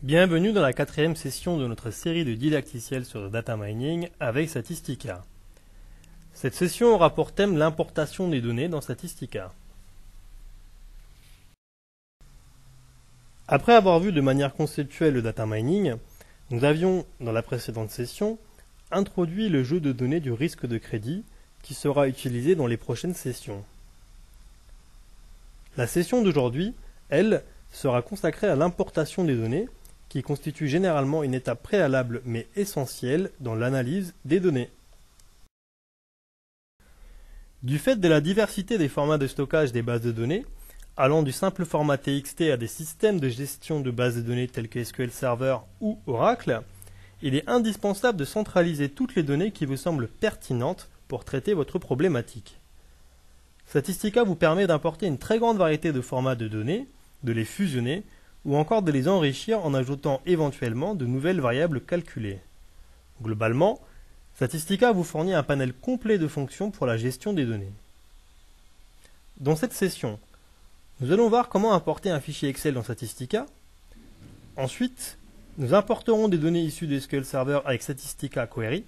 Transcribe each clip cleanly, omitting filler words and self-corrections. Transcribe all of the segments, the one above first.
Bienvenue dans la 4e session de notre série de didacticiels sur le data mining avec Statistica. Cette session aura pour thème l'importation des données dans Statistica. Après avoir vu de manière conceptuelle le data mining, nous avions, dans la précédente session, introduit le jeu de données du risque de crédit qui sera utilisé dans les prochaines sessions. La session d'aujourd'hui, elle, sera consacrée à l'importation des données, qui constitue généralement une étape préalable mais essentielle dans l'analyse des données. Du fait de la diversité des formats de stockage des bases de données, allant du simple format TXT à des systèmes de gestion de bases de données tels que SQL Server ou Oracle, il est indispensable de centraliser toutes les données qui vous semblent pertinentes pour traiter votre problématique. Statistica vous permet d'importer une très grande variété de formats de données, de les fusionner, ou encore de les enrichir en ajoutant éventuellement de nouvelles variables calculées. Globalement, Statistica vous fournit un panel complet de fonctions pour la gestion des données. Dans cette session, nous allons voir comment importer un fichier Excel dans Statistica. Ensuite, nous importerons des données issues de SQL Server avec Statistica Query.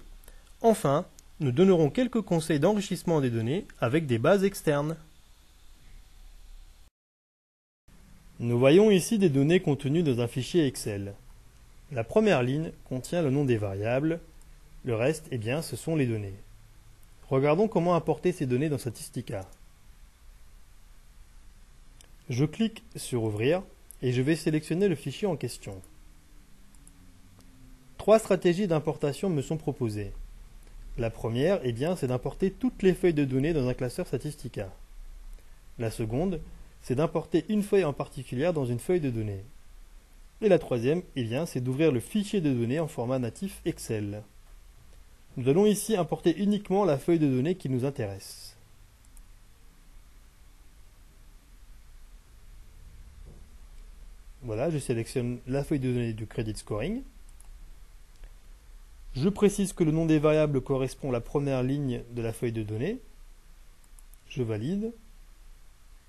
Enfin, nous donnerons quelques conseils d'enrichissement des données avec des bases externes. Nous voyons ici des données contenues dans un fichier Excel. La première ligne contient le nom des variables, le reste, ce sont les données. Regardons comment importer ces données dans Statistica. Je clique sur Ouvrir et je vais sélectionner le fichier en question. Trois stratégies d'importation me sont proposées. La première, c'est d'importer toutes les feuilles de données dans un classeur Statistica. La seconde, c'est d'importer une feuille en particulier dans une feuille de données. Et la troisième, c'est d'ouvrir le fichier de données en format natif Excel. Nous allons ici importer uniquement la feuille de données qui nous intéresse. Voilà, je sélectionne la feuille de données du Credit Scoring. Je précise que le nom des variables correspond à la première ligne de la feuille de données. Je valide.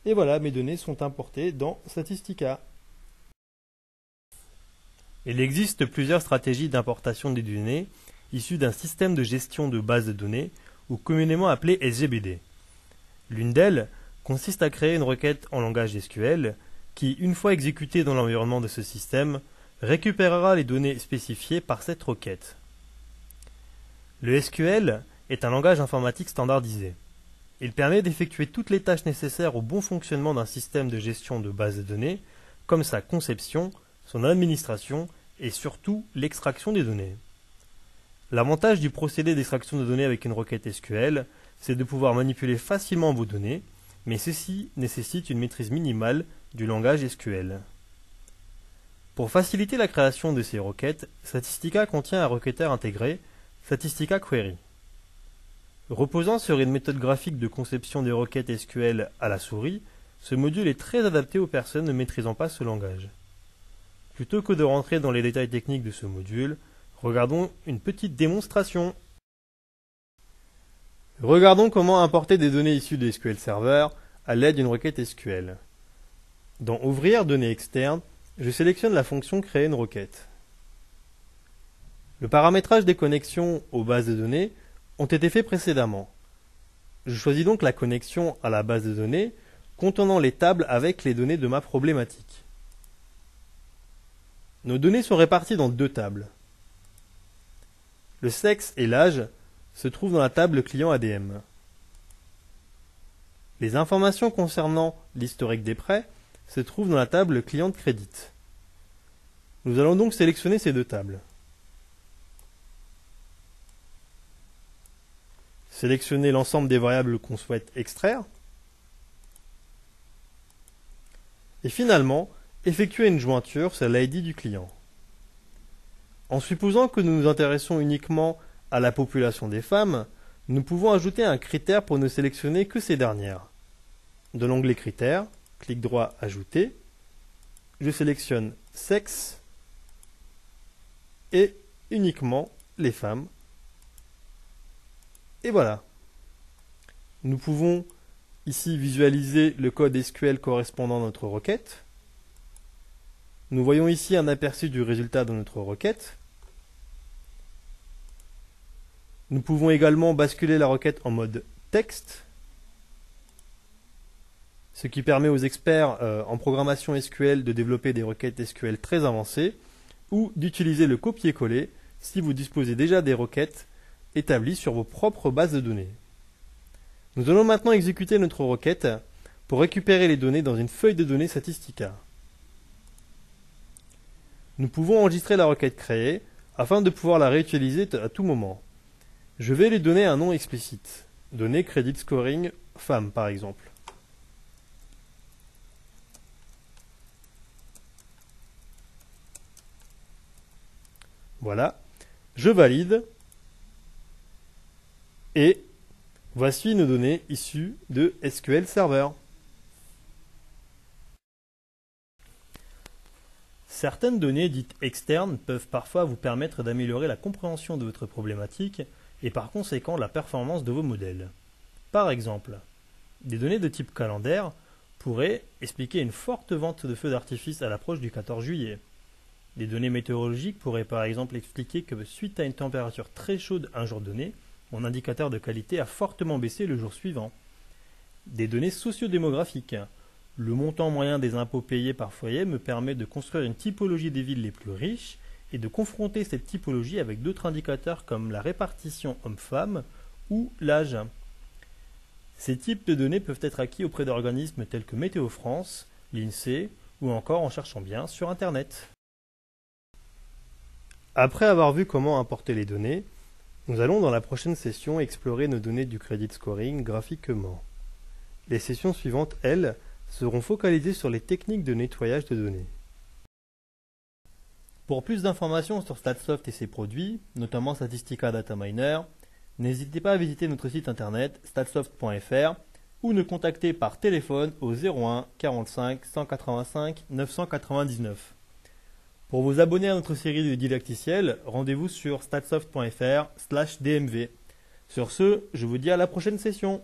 Et voilà, mes données sont importées dans Statistica. Il existe plusieurs stratégies d'importation des données issues d'un système de gestion de base de données, ou communément appelé SGBD. L'une d'elles consiste à créer une requête en langage SQL qui, une fois exécutée dans l'environnement de ce système, récupérera les données spécifiées par cette requête. Le SQL est un langage informatique standardisé. Il permet d'effectuer toutes les tâches nécessaires au bon fonctionnement d'un système de gestion de base de données, comme sa conception, son administration et surtout l'extraction des données. L'avantage du procédé d'extraction de données avec une requête SQL, c'est de pouvoir manipuler facilement vos données, mais ceci nécessite une maîtrise minimale du langage SQL. Pour faciliter la création de ces requêtes, Statistica contient un requêteur intégré, Statistica Query. Reposant sur une méthode graphique de conception des requêtes SQL à la souris, ce module est très adapté aux personnes ne maîtrisant pas ce langage. Plutôt que de rentrer dans les détails techniques de ce module, regardons une petite démonstration. Regardons comment importer des données issues de SQL Server à l'aide d'une requête SQL. Dans Ouvrir données externes, je sélectionne la fonction Créer une requête. Le paramétrage des connexions aux bases de données ont été faits précédemment. Je choisis donc la connexion à la base de données contenant les tables avec les données de ma problématique. Nos données sont réparties dans deux tables. Le sexe et l'âge se trouvent dans la table client ADM. Les informations concernant l'historique des prêts se trouvent dans la table client de crédit. Nous allons donc sélectionner ces deux tables. Sélectionner l'ensemble des variables qu'on souhaite extraire. Et finalement, effectuer une jointure sur l'ID du client. En supposant que nous nous intéressons uniquement à la population des femmes, nous pouvons ajouter un critère pour ne sélectionner que ces dernières. De l'onglet Critères, clic droit Ajouter, je sélectionne Sexe et uniquement les femmes. Et voilà. Nous pouvons ici visualiser le code SQL correspondant à notre requête. Nous voyons ici un aperçu du résultat de notre requête. Nous pouvons également basculer la requête en mode texte, ce qui permet aux experts en programmation SQL de développer des requêtes SQL très avancées ou d'utiliser le copier-coller si vous disposez déjà des requêtes établies sur vos propres bases de données. Nous allons maintenant exécuter notre requête pour récupérer les données dans une feuille de données Statistica. Nous pouvons enregistrer la requête créée afin de pouvoir la réutiliser à tout moment. Je vais lui donner un nom explicite. Donner Credit Scoring Femme par exemple. Voilà. Je valide. Et voici nos données issues de SQL Server. Certaines données dites externes peuvent parfois vous permettre d'améliorer la compréhension de votre problématique et par conséquent la performance de vos modèles. Par exemple, des données de type calendaire pourraient expliquer une forte vente de feux d'artifice à l'approche du 14 juillet. Des données météorologiques pourraient par exemple expliquer que suite à une température très chaude un jour donné, mon indicateur de qualité a fortement baissé le jour suivant. Des données sociodémographiques. Le montant moyen des impôts payés par foyer me permet de construire une typologie des villes les plus riches et de confronter cette typologie avec d'autres indicateurs comme la répartition homme-femme ou l'âge. Ces types de données peuvent être acquis auprès d'organismes tels que Météo France, l'INSEE ou encore en cherchant bien sur Internet. Après avoir vu comment importer les données, nous allons dans la prochaine session explorer nos données du credit scoring graphiquement. Les sessions suivantes, elles, seront focalisées sur les techniques de nettoyage de données. Pour plus d'informations sur Statsoft et ses produits, notamment Statistica Data Miner, n'hésitez pas à visiter notre site internet statsoft.fr ou nous contacter par téléphone au 01 45 185 999. Pour vous abonner à notre série de didacticiels, rendez-vous sur statsoft.fr/dmv. Sur ce, je vous dis à la prochaine session.